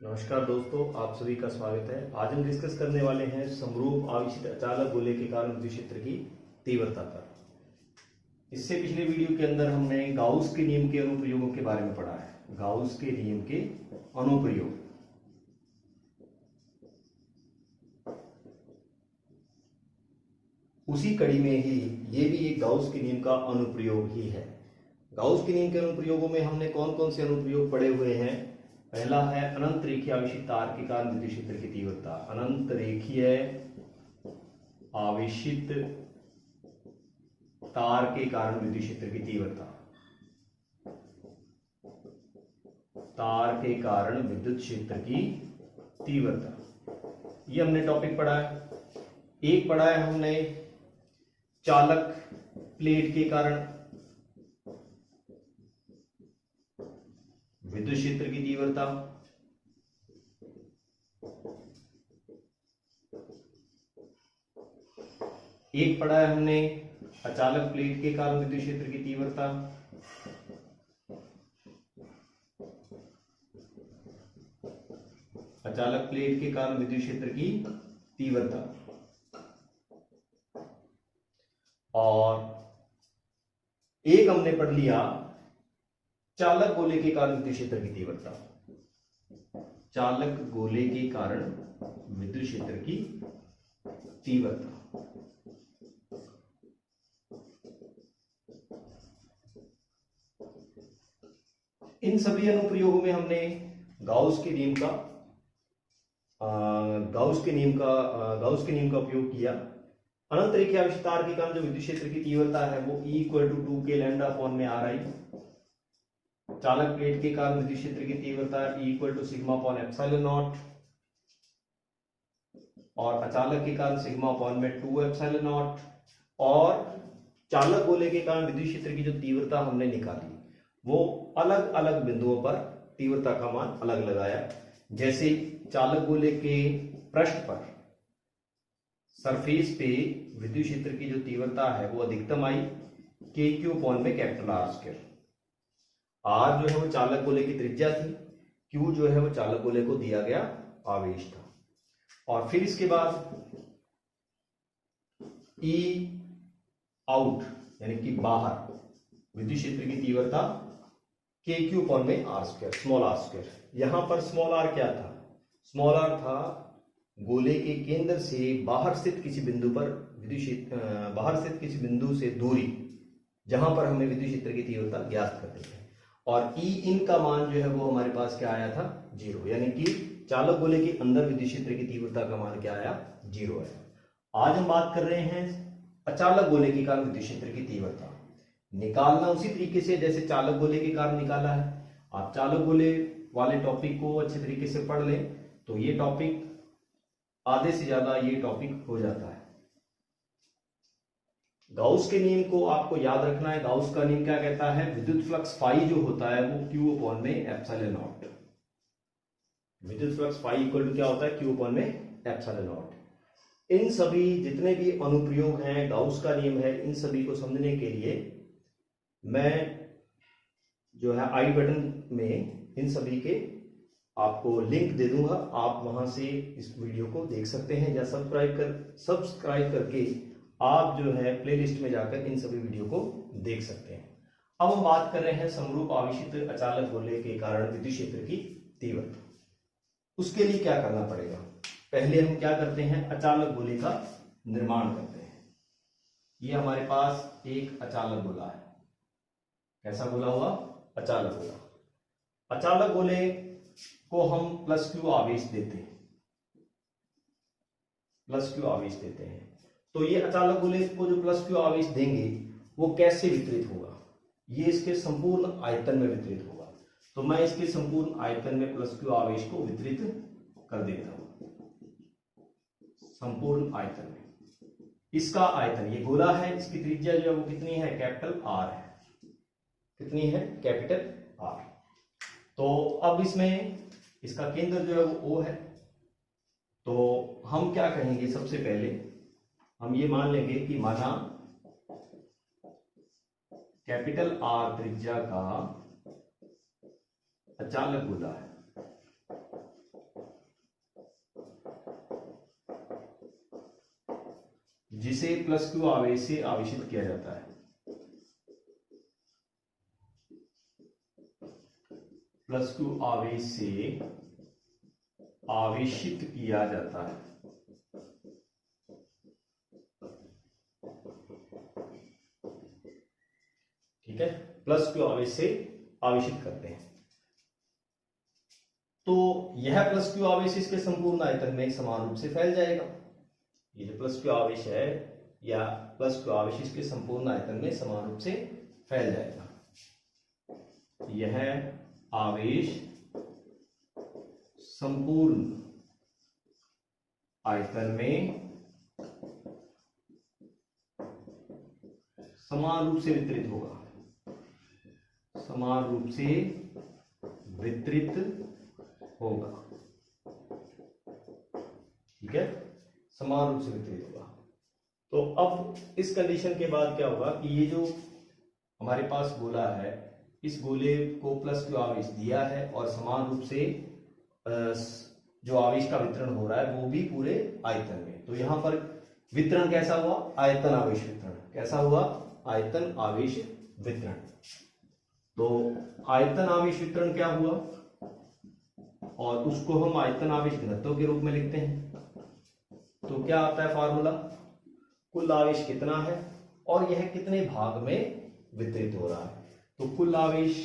नमस्कार दोस्तों, आप सभी का स्वागत है। आज हम डिस्कस करने वाले हैं समरूप आवेशित अचालक गोले के कारण विद्युत क्षेत्र की तीव्रता पर। इससे पिछले वीडियो के अंदर हमने गाउस के नियम के अनुप्रयोगों के बारे में पढ़ा है। गाउस के नियम के अनुप्रयोग, उसी कड़ी में ही ये भी एक गाउस के नियम का अनुप्रयोग ही है। गाउस के नियम के अनुप्रयोगों में हमने कौन कौन से अनुप्रयोग पढ़े हुए हैं? पहला है अनंत रेखीय आवेशित तार के कारण विद्युत क्षेत्र की तीव्रता। अनंत रेखीय आवेशित तार के कारण विद्युत क्षेत्र की तीव्रता। तार के कारण विद्युत क्षेत्र की तीव्रता, ये हमने टॉपिक पढ़ा है। एक पढ़ा है हमने चालक प्लेट के कारण विद्युत क्षेत्र की तीव्रता। एक पढ़ा है हमने अचालक प्लेट के कारण विद्युत क्षेत्र की तीव्रता। अचालक प्लेट के कारण विद्युत क्षेत्र की तीव्रता। और एक हमने पढ़ लिया चालक गोले के कारण विद्युत क्षेत्र की तीव्रता। चालक गोले के कारण विद्युत क्षेत्र की तीव्रता। इन सभी अनुप्रयोगों में हमने गाउस के नियम का उपयोग किया। अनंत रेखीय आवेशित तार के कारण जो विद्युत क्षेत्र की तीव्रता है वो E=2 लैम्डा अपॉन में RI। चालक प्लेट के कारण विद्युत क्षेत्र की तीव्रता E=सिग्मा अपॉन एप्सिलॉन नॉट, और अचालक के कारण सिग्मा अपॉन में 2 एप्सिलॉन नॉट। और चालक गोले के कारण विद्युत क्षेत्र की जो तीव्रता हमने निकाली वो अलग अलग बिंदुओं पर तीव्रता का मान अलग लगाया। जैसे चालक गोले के पृष्ठ पर, सरफेस पे विद्युत क्षेत्र की जो तीव्रता है वो अधिकतम आई KQ अपॉन में R²। R जो है वो चालक गोले की त्रिज्या थी, Q जो है वो चालक गोले को दिया गया आवेश था। और फिर इसके बाद E आउट यानी कि बाहर विद्युत क्षेत्र की तीव्रता KQ अपॉन में R², स्मॉल r²। यहां पर स्मॉल r क्या था? स्मॉल r था गोले के केंद्र से बाहर स्थित किसी बिंदु पर बाहर स्थित किसी बिंदु से दूरी, जहां पर हमें विद्युत क्षेत्र की तीव्रता ज्ञात करनी है। और E इन का मान जो है वो हमारे पास क्या आया था? 0, यानी कि चालक गोले के अंदर विद्युत क्षेत्र की तीव्रता का मान क्या आया? 0 है। आज हम बात कर रहे हैं अचालक गोले के कारण विद्युत क्षेत्र की तीव्रता। निकालना उसी तरीके से जैसे चालक गोले के कारण निकाला है। आप चालक गोले वाले टॉपिक को अच्छे तरीके से पढ़ लें तो ये टॉपिक आधे से ज्यादा ये टॉपिक हो जाता है। गाउस के नियम को आपको याद रखना है। गाउस का नियम क्या कहता है? विद्युत फ्लक्स फाई जो होता है वो Q अपॉन में एप्सिलॉन नॉट। विद्युत फ्लक्स फाई इक्वल टू क्या होता है? Q अपॉन में एप्सिलॉन नॉट। इन सभी जितने भी अनुप्रयोग हैं, गाउस का नियम है, इन सभी को समझने के लिए मैं जो है आई बटन में इन सभी के आपको लिंक दे दूंगा। आप वहां से इस वीडियो को देख सकते हैं, या सब्सक्राइब करके आप जो है प्लेलिस्ट में जाकर इन सभी वीडियो को देख सकते हैं। अब हम बात कर रहे हैं समरूप आवेशित अचालक गोले के कारण विद्युत क्षेत्र की तीव्रता। उसके लिए क्या करना पड़ेगा? पहले हम क्या करते हैं? अचालक गोले का निर्माण करते हैं। ये हमारे पास एक अचालक गोला है। कैसा गोला हुआ? अचालक गोला। अचालक गोले को हम +Q आवेश देते हैं। +Q आवेश देते हैं तो ये अचालक गोले को जो +Q आवेश देंगे वो कैसे वितरित होगा? ये इसके संपूर्ण आयतन में वितरित होगा। तो मैं इसके संपूर्ण आयतन में +Q आवेश को वितरित कर देता हूं। संपूर्ण आयतन में इसका आयतन, ये गोला है, इसकी त्रिज्या जो है वो कितनी है? कैपिटल R है। कितनी है? Capital R। तो अब इसमें इसका केंद्र जो है वो O है। तो हम क्या कहेंगे? सबसे पहले हम ये मान लेंगे कि माना कैपिटल आर त्रिज्या का अचालक गोला है। जिसे प्लस क्यू आवेश से आवेशित किया जाता है, प्लस क्यू आवेश से आवेशित किया जाता है। ठीक है, प्लस क्यू आवेश से आवेशित करते हैं। तो यह प्लस क्यू आवेश इसके संपूर्ण आयतन में समान रूप से फैल जाएगा। ये जो प्लस क्यू आवेश है या प्लस क्यू आवेश इसके संपूर्ण आयतन में समान रूप से फैल जाएगा। यह आवेश संपूर्ण आयतन में समान रूप से वितरित होगा, समान रूप से वितरित होगा। ठीक है, समान रूप से वितरित होगा। तो अब इस कंडीशन के बाद क्या होगा कि ये जो हमारे पास गोला है, इस गोले को प्लस क्यू आवेश दिया है और समान रूप से जो आवेश का वितरण हो रहा है वो भी पूरे आयतन में। तो यहां पर वितरण कैसा हुआ? आयतन आवेश वितरण। कैसा हुआ? आयतन आवेश वितरण। तो आयतन आवेश वितरण क्या हुआ, और उसको हम आयतन आवेश घनत्व के रूप में लिखते हैं। तो क्या आता है फॉर्मूला? कुल आवेश कितना है और यह कितने भाग में वितरित हो रहा है। तो कुल आवेश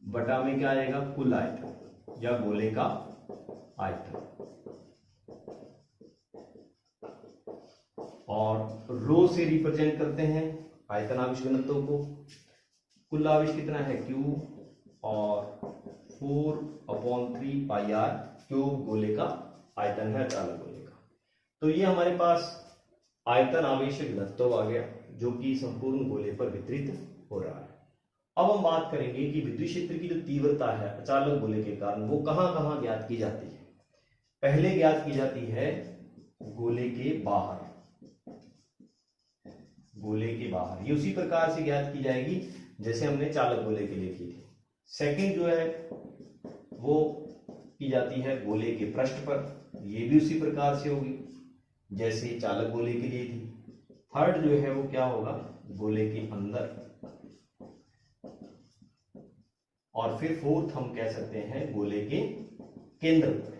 बटा में क्या आएगा? कुल आयतन या गोले का आयतन। और रो से रिप्रेजेंट करते हैं आयतन आवेश घनत्व को। कुल आवेश कितना है? Q, और 4/3 पाई r क्यूब गोले का आयतन है, चालक गोले का। तो ये हमारे पास आयतन आवेश घनत्व आ गया जो कि संपूर्ण गोले पर वितरित हो रहा है। अब हम बात करेंगे कि विद्युत क्षेत्र की जो तीव्रता है अचालक गोले के कारण वो कहां कहां ज्ञात की जाती है। पहले ज्ञात की जाती है गोले के बाहर, गोले के बाहर। ये उसी प्रकार से ज्ञात की जाएगी जैसे हमने चालक गोले के लिए की थी। सेकंड जो है वो की जाती है गोले के पृष्ठ पर, ये भी उसी प्रकार से होगी जैसे चालक गोले के लिए थी। थर्ड जो है वो क्या होगा? गोले के अंदर। और फिर फोर्थ हम कह सकते हैं गोले के केंद्र पर।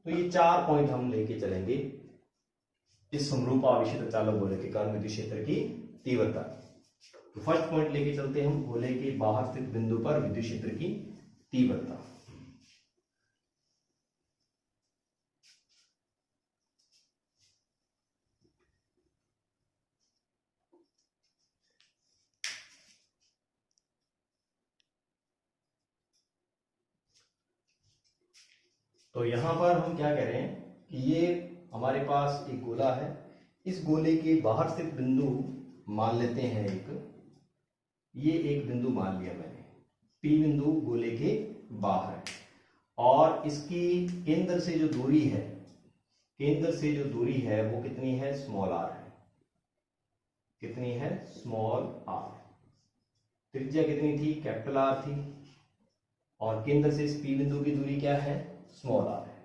तो ये 4 पॉइंट हम लेके चलेंगे इस समरूप आवेशित चालक गोले के कारण विद्युत क्षेत्र की तीव्रता। तो फर्स्ट पॉइंट लेके चलते हैं हम गोले के बाहर स्थित बिंदु पर विद्युत क्षेत्र की तीव्रता। तो यहां पर हम क्या कह रहे हैं कि ये हमारे पास एक गोला है, इस गोले के बाहर स्थित बिंदु मान लेते हैं ये एक बिंदु मान लिया मैंने, P बिंदु गोले के बाहर है। और इसकी केंद्र से जो दूरी है, केंद्र से जो दूरी है वो कितनी है? स्मॉल r है। कितनी है? Small r। त्रिज्या कितनी थी? कैपिटल R थी। और केंद्र से इस P बिंदु की दूरी क्या है? स्मॉल r है।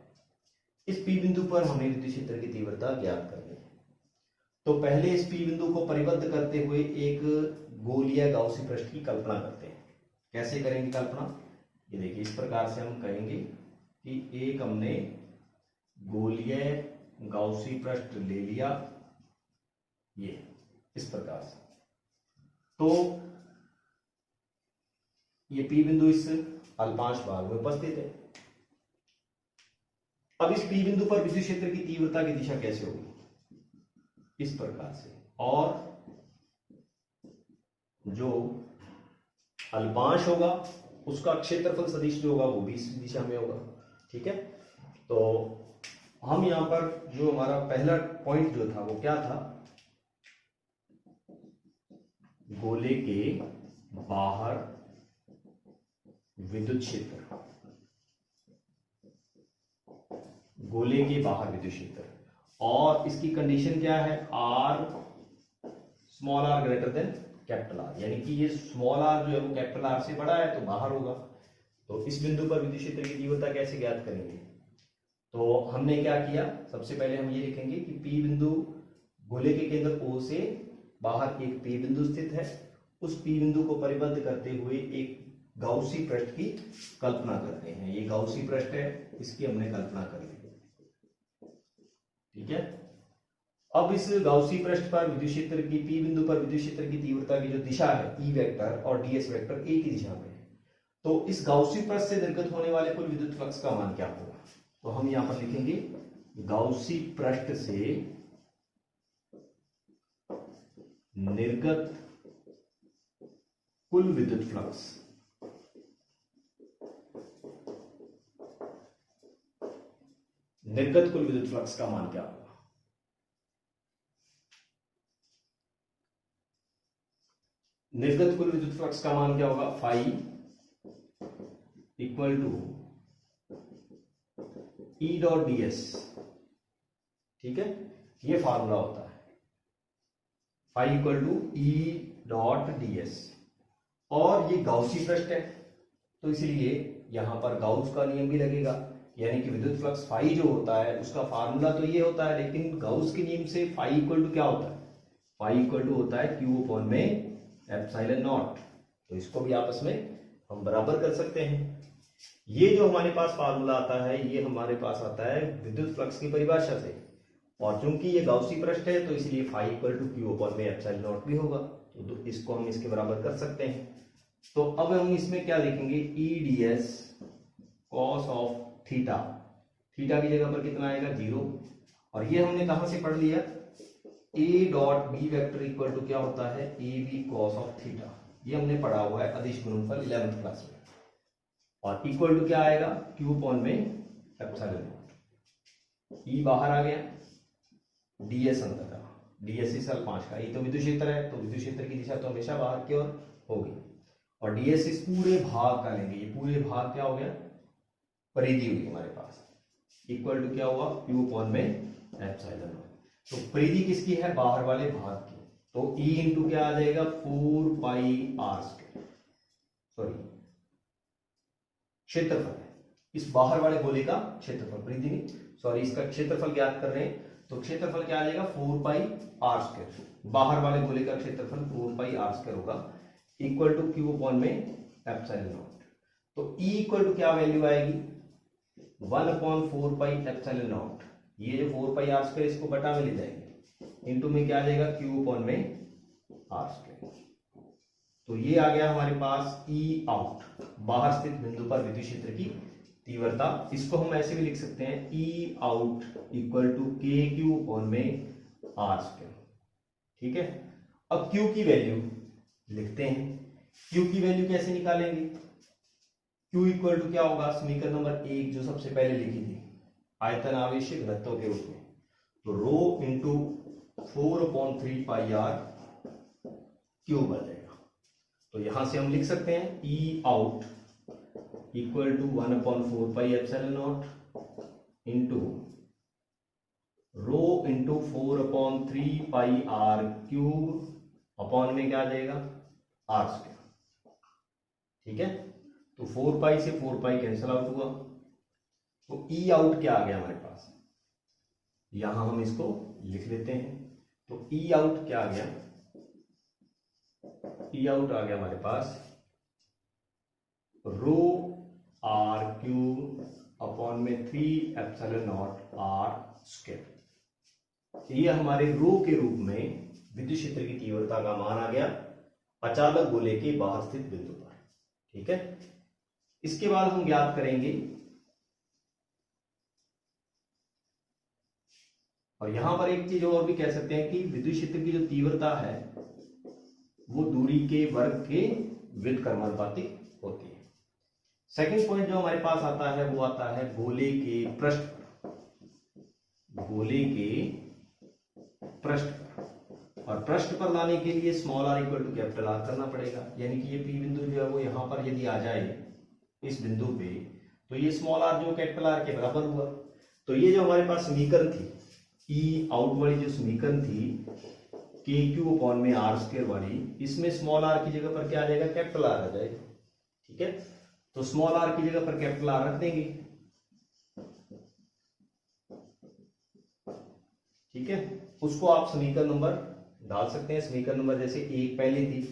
इस P बिंदु पर हमें विद्युत क्षेत्र की तीव्रता ज्ञात करनी है। तो पहले इस P बिंदु को परिबद्ध करते हुए एक गोलीय गाउसी पृष्ठ की कल्पना करते हैं। कैसे करेंगे कल्पना? ये देखिए, इस प्रकार से हम कहेंगे कि एक हमने गोलीय गाउसी पृष्ठ ले लिया, ये इस प्रकार से। तो ये P बिंदु इस अल्पांश भाग में उपस्थित है। अब इस P बिंदु पर विद्युत क्षेत्र की तीव्रता की दिशा कैसे होगी? इस प्रकार से। और जो अल्पांश होगा उसका क्षेत्रफल सदिश जो होगा वो भी इस दिशा में होगा। ठीक है, तो हम यहां पर जो हमारा पहला पॉइंट जो था वो क्या था? गोले के बाहर विद्युत क्षेत्र, गोले के बाहर विद्युत क्षेत्र। और इसकी कंडीशन क्या है? r small r greater than capital R, यानी कि ये स्मॉल r जो है वो कैपिटल R से बड़ा है तो बाहर होगा। तो इस बिंदु पर विद्युत क्षेत्र की तीव्रता कैसे ज्ञात करेंगे? तो हमने क्या किया, सबसे पहले हम ये लिखेंगे कि P बिंदु गोले के केंद्र O से बाहर एक P बिंदु स्थित है। उस P बिंदु को परिबद्ध करते हुए एक गाउसी पृष्ठ की कल्पना करते हैं। ये गाउसी पृष्ठ है, इसकी हमने कल्पना कर ली। ठीक है। अब इस गाउसी पृष्ठ पर विद्युत क्षेत्र की P बिंदु पर विद्युत क्षेत्र की तीव्रता की जो दिशा है E वेक्टर और ds वेक्टर एक ही दिशा में है। तो इस गाउसी पृष्ठ से निर्गत होने वाले कुल विद्युत फ्लक्स का मान क्या होगा? तो हम यहां पर लिखेंगे गाउसी पृष्ठ से निर्गत कुल विद्युत फ्लक्स का मान क्या होगा? निर्गत कुल विद्युत फ्लक्स का मान क्या होगा? Phi equal to E dot ds। ठीक है, ये फार्मूला होता है, phi equal to E dot ds। और ये गाउसी पृष्ठ है, तो इसलिए यहां पर गाउस का नियम भी लगेगा, यानी कि विद्युत फ्लक्स फाई जो होता है उसका फार्मूला तो ये होता है, लेकिन गाउस के नियम से फाई इक्वल टू क्या होता है? फाई इक्वल टू होता है क्यू अपॉन में एप्सिलॉन नॉट। तो इसको भी आपस में हम बराबर कर सकते हैं। ये जो हमारे पास फार्मूला आता है, ये हमारे पास आता है विद्युत फ्लक्स की परिभाषा से, और चूंकि ये गाउसी पृष्ठ है तो इसलिए phi equal to Q upon में एप्सिलॉन नॉट भी होगा। तो इसको हम इसके बराबर कर सकते हैं। तो अब हम इसमें क्या लिखेंगे? ई ds cos of theta. Theta की जगह पर कितना आएगा? 0। और ये हमने कहां से पढ़ लिया? A dot B vector equal to क्या होता है? A B cos of theta. ये हमने पढ़ा हुआ है अदिश गुणनफल 11th क्लास में। और इक्वल टू क्या आएगा? क्यू अपॉन में एप्सिलॉन नॉट। ई बाहर आ गया, ds अंदर का, ds इस 5 का। ये तो विद्युत क्षेत्र है, तो विद्युत क्षेत्र की दिशा तो हमेशा बाहर की ओर होगी। और ds इस पूरे भाग का लेंगे, ये पूरे भाग क्या हो गया? परिधि हुई हमारे पास। इक्वल टू क्या हुआ? क्यू अपॉन में एप्सिलॉन नॉट। तो परिधि किसकी है? बाहर वाले भाग की। तो E इंटू क्या आ जाएगा? 4 पाई r स्क्वायर। सॉरी, क्षेत्रफल है इस बाहर वाले गोले का क्षेत्रफल, परिधि नहीं, सॉरी, इसका क्षेत्रफल ज्ञात कर रहे हैं। तो क्षेत्रफल क्या आ जाएगा? 4 पाई r स्क्वायर। बाहर वाले गोले का क्षेत्रफल 4 पाई r स्क्वायर होगा, इक्वल टू क्यू अपॉन में एप्सिलॉन नॉट। तो E इक्वल टू क्या वैल्यू आएगी? 1/4 पाई एप्सिलॉन नॉट। ये जो 4 पाई r स्क्वायर इसको बटा में ले जाएंगे, इनटू में क्या आ जाएगा? क्यू अपॉन में r स्क्वायर। तो ये आ गया हमारे पास E आउट, बाहर स्थित बिंदु पर विद्युत क्षेत्र की तीव्रता। इसको हम ऐसे भी लिख सकते हैं, E out equal to K Q upon में r स्क्वायर। ठीक है। अब Q की वैल्यू लिखते हैं। Q की वैल्यू कैसे निकालेंगे? Q इक्वल टू क्या होगा? समीकरण नंबर 1 जो सबसे पहले लिखी थी, आयतन आवेश घनत्व के रूप में। तो rho into 4/3 pi r cube आ जाएगा। तो यहां से हम लिख सकते हैं E out equal to 1/4 pi epsilon naught into rho into 4/3 pi r cube upon में क्या आ जाएगा? r square. ठीक है। तो 4 पाई से 4 पाई कैंसिल आउट हुआ, तो E आउट क्या आ गया हमारे पास? यहां हम इसको लिख लेते हैं। तो E आउट क्या आ गया? E आउट आ गया हमारे पास रो r क्यूब अपॉन में 3 एप्सिलॉन नॉट r स्क्वायर। ये हमारे रो के रूप में विद्युत क्षेत्र की तीव्रता का मान आ गया अचालक गोले के बाहर स्थित बिंदु पर। ठीक है। इसके बाद हम ज्ञात करेंगे, और यहां पर एक चीज और भी कह सकते हैं कि विद्युत क्षेत्र की जो तीव्रता है वो दूरी के वर्ग के व्युत्क्रमानुपातिक होती है। सेकंड पॉइंट जो हमारे पास आता है वो आता है गोले के पृष्ठ पर। गोले के पृष्ठ पर, और पृष्ठ पर लाने के लिए small r equal to capital R करना पड़ेगा। यानी कि ये P बिंदु जो है वो यहां पर यदि आ जाए इस बिंदु पे, तो ये स्मॉल r जो कैपिटल R के बराबर हुआ। तो ये जो हमारे पास समीकरण थी E आउट वाली, जो समीकरण थी के क्यू अपॉन में r स्क्वायर वाली, इसमें स्मॉल r की जगह पर क्या आ जाएगा? कैपिटल R आ जाएगा। ठीक है। तो स्मॉल r की जगह पर कैपिटल R रख देंगे। ठीक है, उसको आप समीकरण नंबर डाल सकते हैं। समीकरण नंबर जैसे एक पहले थी,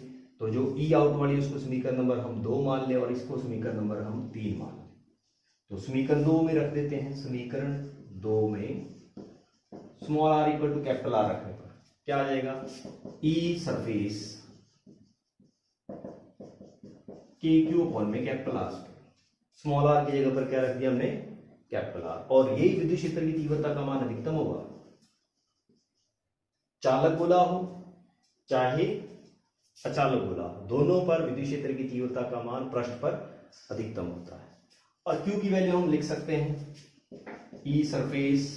तो जो ई आउट वाली उसको समीकरण नंबर हम 2 मान ले और इसको समीकरण नंबर हम 3 मान ले। तो समीकरण 2 में रख देते हैं। समीकरण 2 में small R equal to capital R रखने पर क्या आ जाएगा, ई सरफेस के क्यू अपॉन में capital R square. Small R की जगह पर क्या रख दिया हमने, कैपिटल आर। और यही विद्युत क्षेत्र की तीव्रता का मान अधिकतम होगा, चालक गोला हो चाहे अचालक गोला हो, दोनों पर विद्युत क्षेत्र की तीव्रता का मान पृष्ठ पर अधिकतम होता है। और क्यू की वैल्यू हम लिख सकते हैं, E surface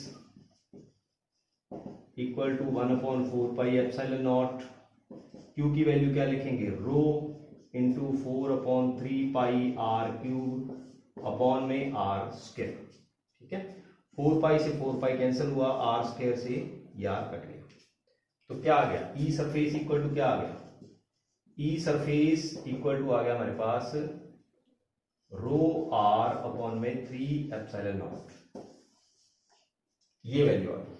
equal to 1/4 pi epsilon not. Q की वैल्यू क्या लिखेंगे, rho into 4/3 pi R cube upon में आर स्क्वायर। ठीक है, 4 पाई से 4 पाई कैंसिल हुआ, आर स्क्वायर से ये आर कट गया। तो क्या आ गया, ई सरफेस इक्वल टू क्या आ गया, ई सरफेस इक्वल टू आ गया हमारे पास रो आर अपॉन में 3 एप्सिलॉन नॉट। ये वैल्यू आ गई।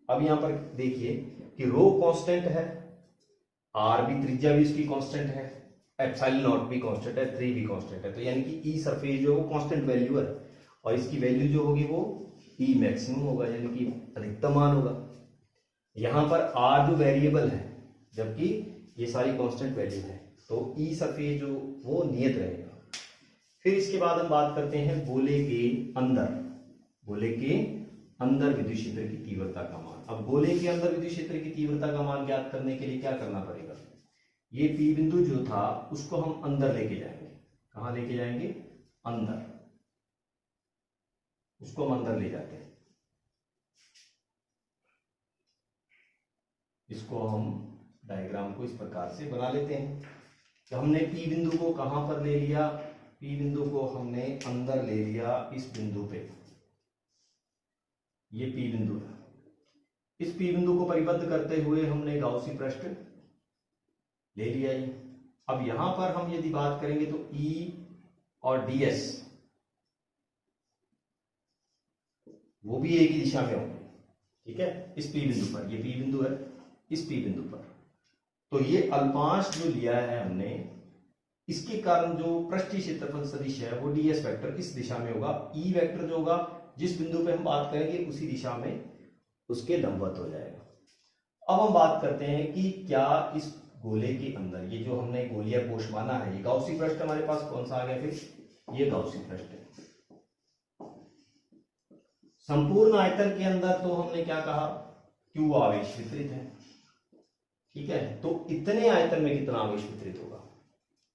अब यहां पर देखिए कि रो कांस्टेंट है, आर भी त्रिज्या भी इसकी कांस्टेंट है, एप्सिलॉन नॉट भी कांस्टेंट है, 3 भी कांस्टेंट है। तो यानी कि ई सरफेस जो है कांस्टेंट वैल्यू है और इसकी वैल्यू जो होगी वो ई मैक्सिमम होगा, यानी कि अधिकतम मान होगा। यहां पर आर जो वेरिएबल है जबकि ये सारी कांस्टेंट वैल्यू है, तो ई सरफेस जो वो नियत रहेगा। फिर इसके बाद हम बात करते हैं गोले के अंदर, गोले के अंदर विद्युत क्षेत्र की तीव्रता का मान। अब गोले के अंदर विद्युत क्षेत्र की तीव्रता का मान ज्ञात करने के लिए क्या करना पड़ेगा, ये पी बिंदु जो था उसको हम अंदर लेके जाएंगे। कहां लेके जाएंगे, अंदर, उसको हम अंदर ले जाते हैं। इसको हम डायग्राम को इस प्रकार से बना लेते हैं। तो हमने पी बिंदु को कहां पर ले लिया, पी बिंदु को हमने अंदर ले लिया इस बिंदु पे, ये पी बिंदु है। इस पी बिंदु को परिबद्ध करते हुए हमने गाउसी पृष्ठ ले लिया ये। अब यहां पर हम यदि बात करेंगे तो ई और डीएस वो भी एक ही दिशा में होंगे। ठीक है, इस पी बिंदु पर, ये पी बिंदु है, इस पी बिंदु पर तो ये अल्पांश जो लिया है हमने, इसके कारण जो पृष्ठीय क्षेत्रफल सदिश है वो डीएस वेक्टर किस दिशा में होगा, ई वेक्टर जो होगा जिस बिंदु पे हम बात करेंगे उसी दिशा में उसके लंबवत हो जाएगा। अब हम बात करते हैं कि क्या इस गोले के अंदर ये जो हमने गोलीय कोश माना है, ये गाउसी पृष्ठ हमारे पास कौन सा आ गया, फिर ये गाउसी पृष्ठ है। संपूर्ण आयतन के अंदर तो हमने क्या कहा, क्यू आवेश वितरित है। ठीक है, तो इतने आयतन में कितना आवेश वितरित होगा,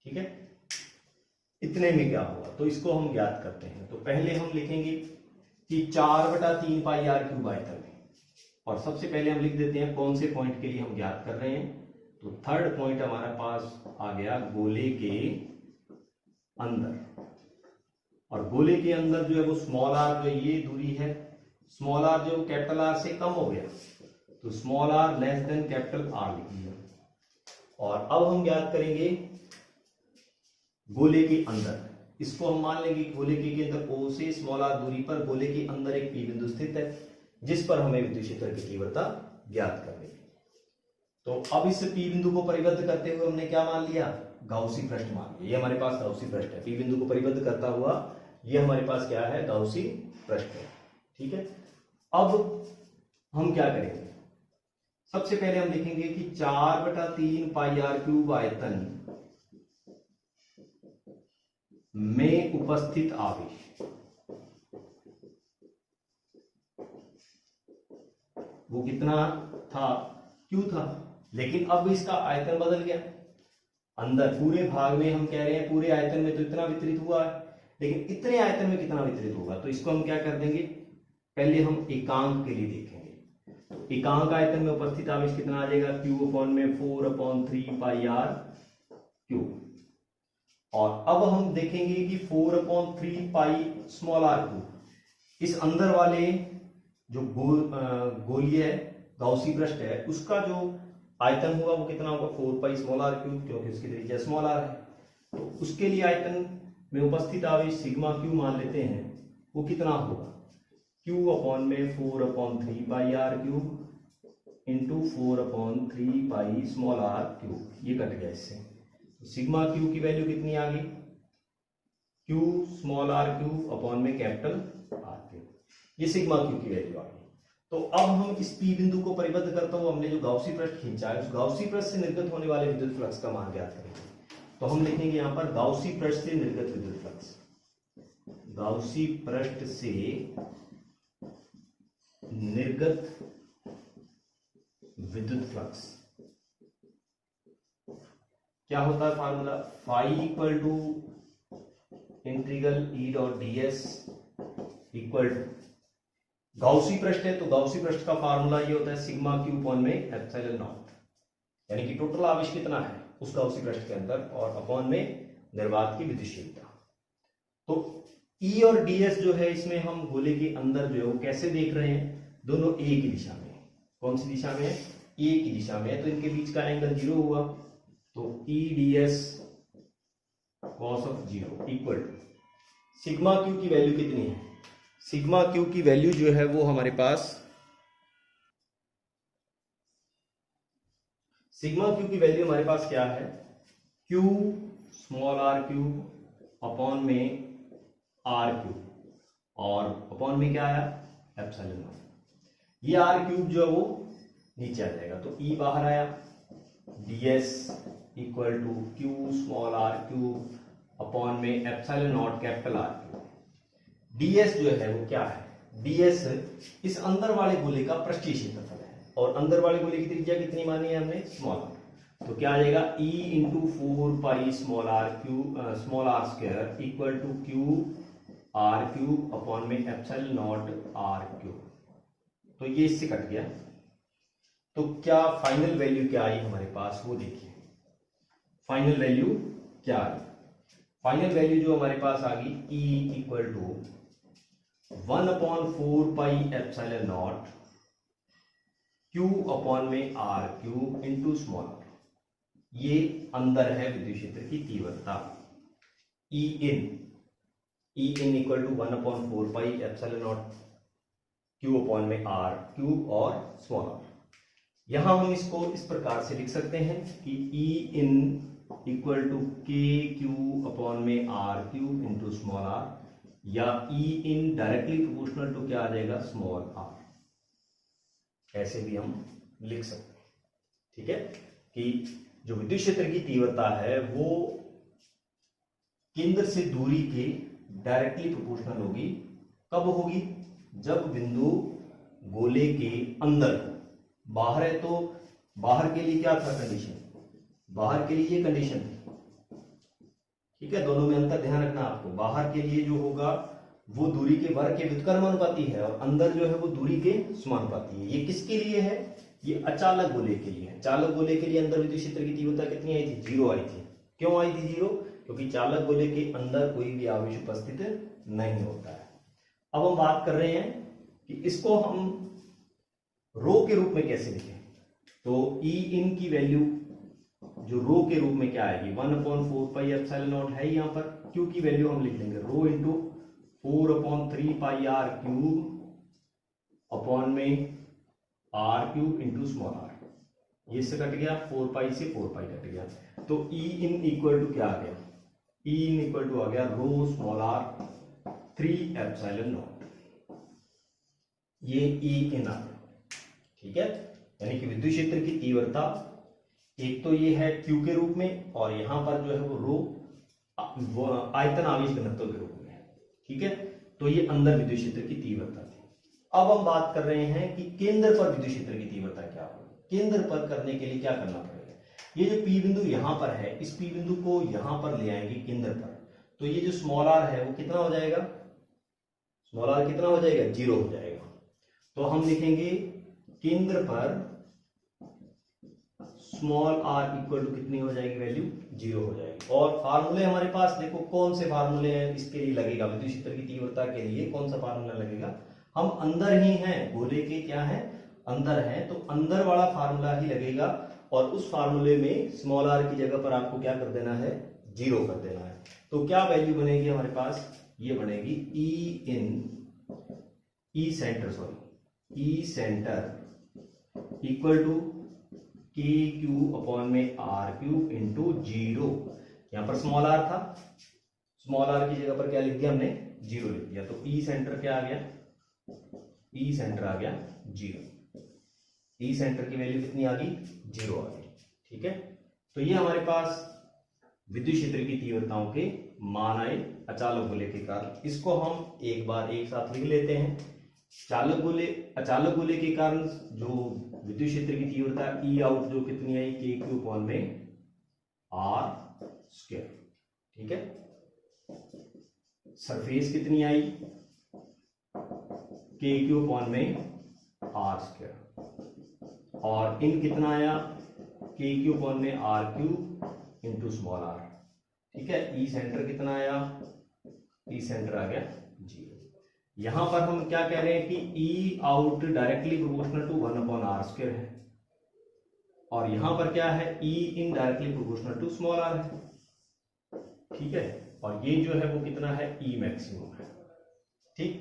ठीक है, इतने में क्या होगा, तो इसको हम ज्ञात करते हैं। तो पहले हम लिखेंगे कि 4/3 पाई आर क्यूब आयतन में, और सबसे पहले हम लिख देते हैं कौन से पॉइंट के लिए हम ज्ञात कर रहे हैं। तो थर्ड पॉइंट हमारे पास आ गया गोले के अंदर, और गोले के अंदर जो है वो स्मॉल आर जो ये दूरी है, स्मॉल आर जो कैपिटल आर से कम हो गया, तो small R less than capital R लिख दिया। और अब हम ज्ञात करेंगे गोले के अंदर, इसको हम मान लेंगे गोले के अंदर ओ से स्मॉल आर दूरी पर गोले के अंदर एक पी बिंदु स्थित है जिस पर हमें विद्युत क्षेत्र की तीव्रता ज्ञात करनी है। तो अब इस पी बिंदु को परिबद्ध करते हुए हमने क्या मान लिया, गाउसी पृष्ठ मान लिया। ये हमारे पास गाउसी पृष्ठ है, पी बिंदु को परिबद्ध करता हुआ ये हमारे पास क्या है, गाउसी पृष्ठ है। ठीक है, अब हम क्या करेंगे, सबसे पहले हम लिखेंगे कि 4/3 पाई आर क्यूब आयतन में उपस्थित आवेश, वो कितना था, क्यू था, लेकिन अब इसका आयतन बदल गया। अंदर पूरे भाग में हम कह रहे हैं पूरे आयतन में तो इतना वितरित हुआ है, लेकिन इतने आयतन में कितना वितरित होगा, तो इसको हम क्या कर देंगे, पहले हम एकांक के लिए देखेंगे। तो एकांक आयतन में उपस्थित आवेश कितना आ जाएगा, क्यू अपॉन में 4/3 पाई आर क्यूब। और अब हम देखेंगे कि 4/3 पाई स्मॉल आर क्यूब, इस अंदर वाले जो गोलीय गाउसी पृष्ठ है उसका जो आयतन होगा वो कितना होगा, 4 पाई स्मॉल आर क्यूब, क्योंकि उसकी त्रिज्या स्मॉल आर है। तो उसके लिए आयतन में उपस्थित आवेश सिग्मा क्यू मान लेते हैं, वो कितना होगा, क्यू अपॉन में 4/3 pi R cube into 4/3 small R cube, ये कट गया इससे। तो सिग्मा क्यू की वैल्यू कितनी आ गई, Q small R cube upon में कैपिटल आर क्यूब, ये सिग्मा क्यू की वैल्यू आ गई। तो अब हम इस पी बिंदु को परिबद्ध करता हूं, हमने जो गाउसी पृष्ठ खींचा है उस गाउसी पृष्ठ से निर्गत होने वाले विद्युत फ्लक्स का मान ज्ञात करेंगे। तो हम लिखेंगे यहां पर गाउसी पृष्ठ से निर्गत विद्युत फ्लक्स, गाउसी पृष्ठ से निर्गत विद्युत फ्लक्स क्या होता है formula, phi equal to integral E dot D S equal to, गाउसी पृष्ठ है तो गाउसी पृष्ठ का फार्मूला ये होता है सिग्मा क्यू अपॉन में एप्सिलॉन नॉट, यानी कि टोटल आवेश कितना है उस गाउसी पृष्ठ के अंदर, और अपॉन में निर्वात की विद्युतशीलता। तो ई और डी एस जो है इसमें हम गोले के अंदर जो है वो कैसे देख रहे हैं, दोनों ए की दिशा में, कौन सी दिशा में है, ए की दिशा में है, तो इनके बीच का एंगल 0 हुआ, तो E D S cos of 0 equal to sigma Q की वैल्यू कितनी है, सिग्मा क्यू की वैल्यू जो है वो हमारे पास, सिग्मा क्यू की वैल्यू हमारे पास क्या है, Q small R cube upon में आर क्यूब, और अपॉन में क्या आया एप्सिलॉन नॉट, ये आर क्यूब जो है वो नीचे आ जाएगा, तो ई बाहर आया, ds equal to Q small R cube upon में epsilon not capital R cube. ds जो है वो क्या है, ds इस अंदर वाले गोले का पृष्ठीय क्षेत्रफल है, और अंदर वाले गोले की त्रिज्या कितनी मानी है हमने, स्मॉल आर, तो क्या आ जाएगा e into 4 small R cube small R square equal to Q R cube upon में एप्सिलॉन नॉट आर क्यूब। तो ये इससे कट गया, तो क्या फाइनल वैल्यू क्या आई हमारे पास वो देखिए, फाइनल वैल्यू क्या आई, फाइनल वैल्यू जो हमारे पास आ गई E equal to 1/4 epsilon not Q upon में R cube into small R, ये अंदर है विद्युत क्षेत्र की तीव्रता E in equal to 1/4 epsilon not Q upon में आर क्यूब और स्मॉल आर। यहां हम इसको इस प्रकार से लिख सकते हैं कि E in equal to K Q upon में R cube into small R, या E in directly proportional to क्या आ जाएगा स्मॉल आर, ऐसे भी हम लिख सकते हैं। ठीक है, कि जो विद्युत क्षेत्र की तीव्रता है वो केंद्र से दूरी के डायरेक्टली प्रोपोर्शनल होगी, कब होगी, जब बिंदु गोले के अंदर, बाहर है तो बाहर के लिए क्या था कंडीशन, बाहर के लिए ये कंडीशन थी, ठीक है, दोनों में अंतर ध्यान रखना आपको, बाहर के लिए जो होगा वो दूरी के वर्ग के व्युत्क्रमानुपाती है, और अंदर जो है वो दूरी के समानुपाती है। ये किसके लिए है, ये अचालक गोले के लिए है। चालक गोले के लिए अंदर विद्युत क्षेत्र की तीव्रता कितनी आई थी, 0 आई थी। क्यों आई थी 0, क्योंकि चालक गोले के अंदर कोई भी आवेश उपस्थित नहीं होता है। अब हम बात कर रहे हैं कि इसको हम रो के रूप में कैसे लिखें, तो ई इन की वैल्यू जो रो के रूप में क्या आएगी, 1/4 एप्सिलॉन नॉट है यहाँ पर, क्यू की वैल्यू हम लिख लेंगे rho into 4/3 R cube upon में R cube into small R, ये से कट गया, 4 से 4 कट गया, तो ई इन इक्वल टू क्या आ गया, ई इन इक्वल टू आ गया रो स्मॉल आर 3 एप्सिलॉन नॉट, ये ई इन आ गया। ठीक है, यानी कि विद्युत क्षेत्र की तीव्रता एक तो ये है क्यू के रूप में, और यहां पर जो है वो रो आयतन आवेश घनत्व के रूप में है। ठीक है, तो ये अंदर विद्युत क्षेत्र की तीव्रता थी। अब हम बात कर रहे हैं कि केंद्र पर विद्युत क्षेत्र की तीव्रता क्या होगी। केंद्र पर करने के लिए क्या करना पड़ेगा, ये जो पी बिंदु यहां पर है, इस पी बिंदु को यहां पर ले आएंगे केंद्र पर, तो ये जो स्मॉल आर है वो कितना हो जाएगा, स्मॉल आर कितना हो जाएगा, 0 हो जाएगा। तो हम लिखेंगे केंद्र पर स्मॉल आर इक्वल टू कितनी हो जाएगी वैल्यू, 0 हो जाएगी। और फार्मूले हमारे पास देखो कौन से फार्मूले हैं इसके लिए लगेगा, विद्युत क्षेत्र की तीव्रता के लिए कौन सा फार्मूला लगेगा, हम अंदर ही हैं, गोले के क्या है, अंदर है, तो अंदर वाला फार्मूला ही लगेगा, और उस फार्मूले में स्मॉल आर की जगह पर आपको क्या कर देना है, 0 कर देना है। तो क्या वैल्यू बनेगी हमारे पास, ये बनेगी ई centre equal to K Q upon में आर क्यू इंटू 0। यहां पर स्मॉल आर था, स्मॉल आर की जगह पर क्या लिख दिया हमने, 0 लिख दिया। तो ई सेंटर क्या आ गया, ई सेंटर आ गया 0। ई सेंटर की वैल्यू कितनी आ गई, 0 आ गई। ठीक है, तो ये हमारे पास विद्युत क्षेत्र की तीव्रताओं के मान आए अचालक गोले के कारण। इसको हम एक बार एक साथ लिख लेते हैं। अचालक गोले के कारण जो विद्युत क्षेत्र की तीव्रता ई आउट जो कितनी आई, के क्यू अपॉन में आर स्क्वायर। ठीक है, सरफेस कितनी आई, के क्यू अपॉन में आर स्क्वायर, और इन कितना आया, के क्यू अपॉन में R Q into small R. ठीक है, ई सेंटर कितना आया, ई सेंटर आ गया 0। यहां पर हम क्या कह रहे हैं कि E out directly proportional to 1 upon R square है, और यहां पर क्या है, E in directly proportional to small R है। ठीक है, और ये जो है वो कितना है, ई मैक्सिमम है। ठीक,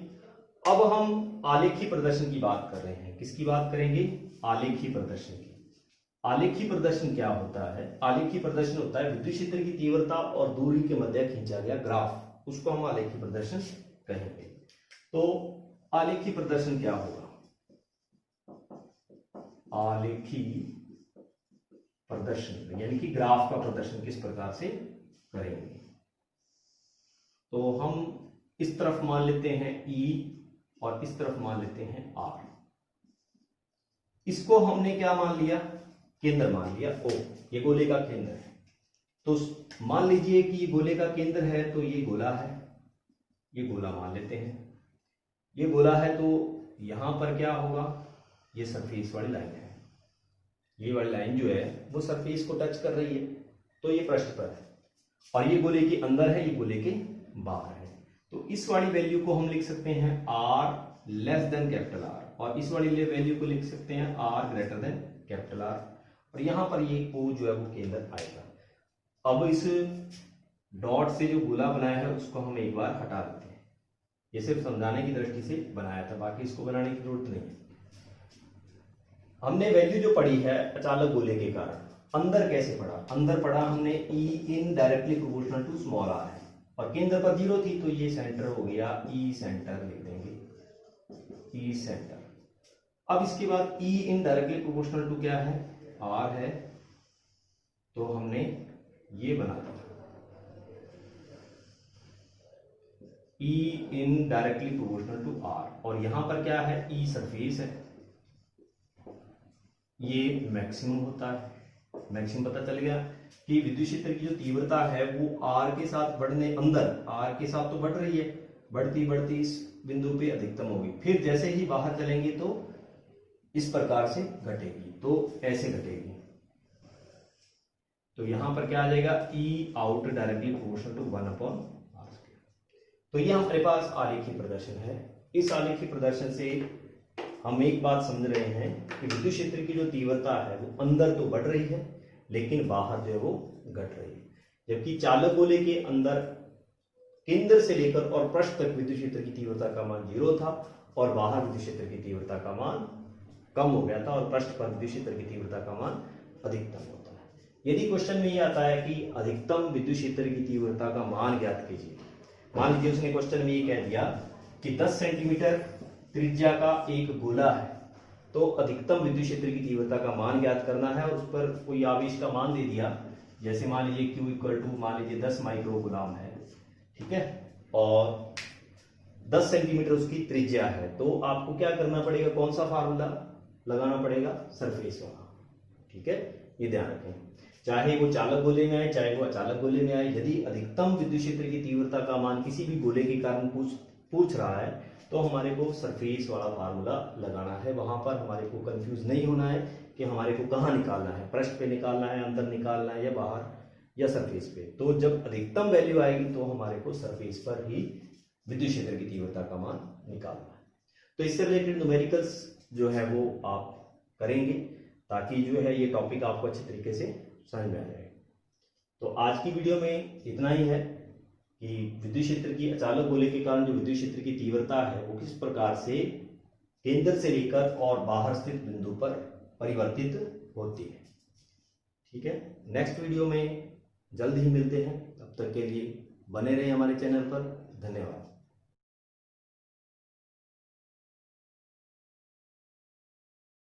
अब हम आलेखी प्रदर्शन की बात कर रहे हैं। किसकी बात करेंगे, आलेखी प्रदर्शन की। आलेखी प्रदर्शन क्या होता है, आलेखी प्रदर्शन होता है विद्युत क्षेत्र की तीव्रता और दूरी के मध्य खींचा गया ग्राफ, उसको हम आलेखी प्रदर्शन कहेंगे। तो आलेखी प्रदर्शन क्या होगा, आलेखी प्रदर्शन यानी कि ग्राफ का प्रदर्शन किस प्रकार से करेंगे। तो हम इस तरफ मान लेते हैं E और इस तरफ मान लेते हैं R। इसको हमने क्या मान लिया, केंद्र मान लिया O, ये गोले का केंद्र है। तो मान लीजिए कि ये गोले का केंद्र है, तो ये गोला है, ये गोला मान लेते हैं, ये गोला है। तो यहां पर क्या होगा, ये सरफेस वाली लाइन है, ये वाली लाइन जो है वो सरफेस को टच कर रही है, तो ये पृष्ठ पर है, और ये गोले के अंदर है, ये गोले के बाहर है। तो इस वाली वैल्यू को हम लिख सकते हैं R less than capital R, और इस वाली वैल्यू को लिख सकते हैं R greater than capital R, और यहां पर ये O जो है वो केंद्र आएगा। अब इस डॉट से जो गोला बनाया है उसको हम एक बार हटा देते हैं, ये सिर्फ समझाने की दृष्टि से बनाया था, बाकी इसको बनाने की जरूरत नहीं है। हमने वैल्यू जो पढ़ी है अचालक गोले के कारण, अंदर कैसे पढ़ा, अंदर पढ़ा हमने E in directly proportional to small r है, और केंद्र पर 0 थी, तो ये सेंटर हो गया, E सेंटर लिख देंगे, E सेंटर। अब इसके बाद E in directly proportional to क्या है, R है, तो हमने ये बना दिया, E in directly proportional to R, और यहां पर क्या है, E सरफेस है, ये मैक्सिमम होता है। मैक्सिमम पता चल गया कि विद्युत क्षेत्र की जो तीव्रता है वो R के साथ बढ़ने, अंदर R के साथ तो बढ़ रही है, बढ़ती बढ़ती इस बिंदु पे अधिकतम होगी, फिर जैसे ही बाहर चलेंगे तो इस प्रकार से घटेगी, तो ऐसे घटेगी। तो यहां पर क्या आ जाएगा, E out directly proportional to 1 upon R square. तो ये हमारे पास आलेखी प्रदर्शन है। इस आलेखी प्रदर्शन से हम एक बात समझ रहे हैं कि विद्युत क्षेत्र की जो तीव्रता है वो अंदर तो बढ़ रही है, लेकिन बाहर जो है वो घट रही है। जबकि चालक गोले के अंदर केंद्र से लेकर और पृष्ठ तक विद्युत क्षेत्र की तीव्रता का मान 0 था, और बाहर विद्युत क्षेत्र की तीव्रता का मान कम हो गया था, और पृष्ठ पर विद्युत क्षेत्र की तीव्रता का मान अधिकतम होता है। यदि क्वेश्चन में ये आता है कि अधिकतम विद्युत क्षेत्र की तीव्रता का मान ज्ञात कीजिए, मान लीजिए उसने क्वेश्चन में ये कह दिया कि 10 सेंटीमीटर त्रिज्या का एक गोला है, तो अधिकतम विद्युत क्षेत्र की तीव्रता का मान ज्ञात करना है, और उस पर कोई आवेश का मान दे दिया, जैसे मान लीजिए Q इक्वल टू मान लीजिए 10 माइक्रो गुलाम है, ठीक है, और 10 सेंटीमीटर उसकी त्रिज्या है, तो आपको क्या करना पड़ेगा, कौन सा फार्मूला लगाना पड़ेगा, सरफेस वाला। ठीक है, ये ध्यान रखें, चाहे वो चालक गोले में आए चाहे वो अचालक गोले में आए, यदि अधिकतम विद्युत क्षेत्र की तीव्रता का मान किसी भी गोले के कारण पूछ रहा है, तो हमारे को सरफेस वाला फार्मूला लगाना है। वहां पर हमारे को कंफ्यूज नहीं होना है कि हमारे को कहाँ निकालना है, पृष्ठ पे निकालना है, अंदर निकालना है, या बाहर, या सरफेस पे। तो जब अधिकतम वैल्यू आएगी तो हमारे को सरफेस पर ही विद्युत क्षेत्र की तीव्रता का मान निकालना है। तो इससे रिलेटेड न्यूमेरिकल्स जो है वो आप करेंगे, ताकि जो है ये टॉपिक आपको अच्छे तरीके से समझ में आ जाए। तो आज की वीडियो में इतना ही है कि विद्युत क्षेत्र की अचालक गोले के कारण जो विद्युत क्षेत्र की तीव्रता है वो किस प्रकार से केंद्र से लेकर और बाहर स्थित बिंदु पर परिवर्तित होती है। ठीक है, नेक्स्ट वीडियो में जल्द ही मिलते हैं। तब तक के लिए बने रहिए हमारे चैनल पर। धन्यवाद।